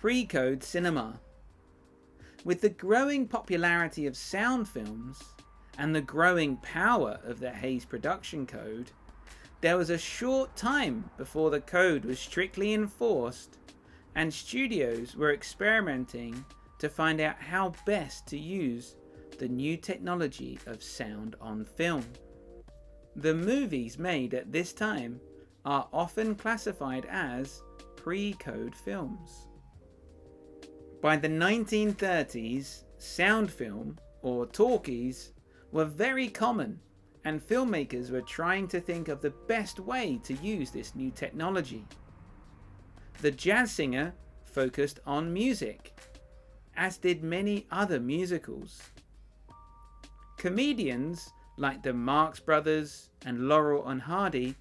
Pre-code cinema. With the growing popularity of sound films and the growing power of the Hays production code, there was a short time before the code was strictly enforced and studios were experimenting to find out how best to use the new technology of sound on film. The movies made at this time are often classified as pre-code films. By the 1930s, sound film, or talkies, were very common, and filmmakers were trying to think of the best way to use this new technology. The jazz singer focused on music, as did many other musicals. Comedians like the Marx brothers and Laurel and Hardy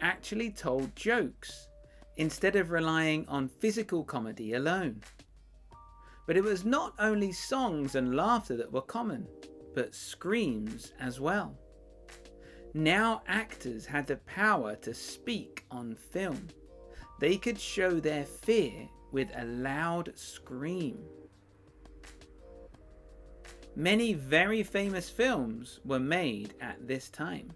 actually told jokes instead of relying on physical comedy alone. But it was not only songs and laughter that were common, but screams as well. Now actors had the power to speak on film. They could show their fear with a loud scream. Many very famous films were made at this time.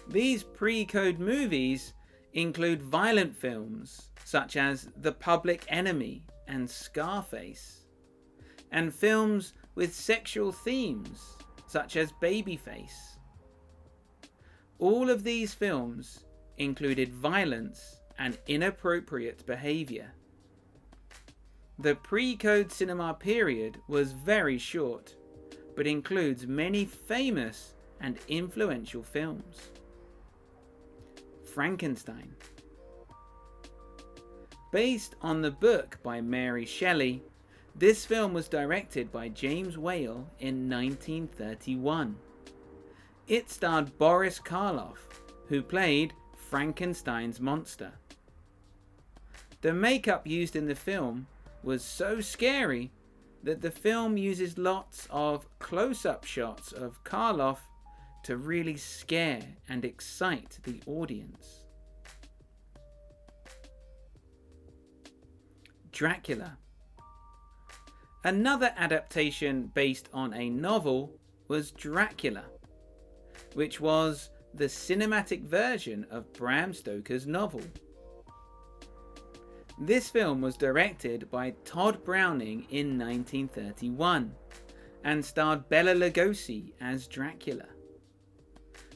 These pre-code movies include violent films such as The Public Enemy and Scarface, and films with sexual themes such as Babyface. All of these films included violence and inappropriate behavior. The pre-code cinema period was very short, but includes many famous and influential films. Frankenstein. Based on the book by Mary Shelley, this film was directed by James Whale in 1931. It starred Boris Karloff, who played Frankenstein's monster. The makeup used in the film was so scary that the film uses lots of close-up shots of Karloff to really scare and excite the audience. Dracula. Another adaptation based on a novel was Dracula, which was the cinematic version of Bram Stoker's novel. This film was directed by Todd Browning in 1931 and starred Bela Lugosi as Dracula.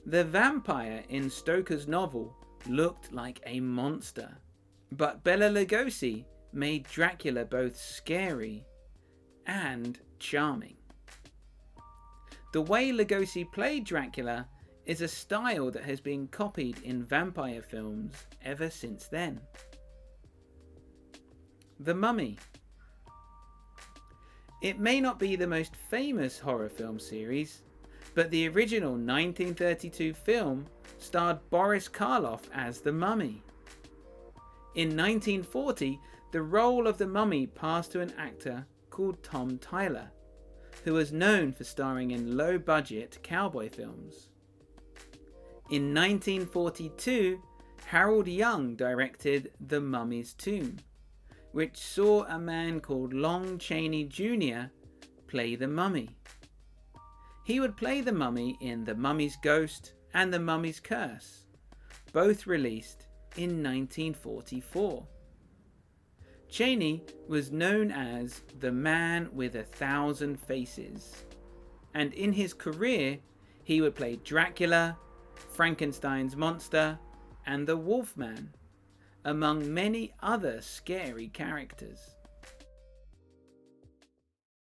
The vampire in Stoker's novel looked like a monster, but Bela Lugosi made Dracula both scary and charming. The way Lugosi played Dracula is a style that has been copied in vampire films ever since then. The Mummy. It may not be the most famous horror film series, but the original 1932 film starred Boris Karloff as the Mummy. In 1940, the role of the Mummy passed to an actor called Tom Tyler, who was known for starring in low-budget cowboy films. In 1942, Harold Young directed The Mummy's Tomb, which saw a man called Lon Chaney Jr. play the Mummy. He would play the Mummy in The Mummy's Ghost and The Mummy's Curse, both released in 1944. Chaney was known as the Man with 1,000 Faces, and in his career he would play Dracula, Frankenstein's monster, and the Wolfman, among many other scary characters.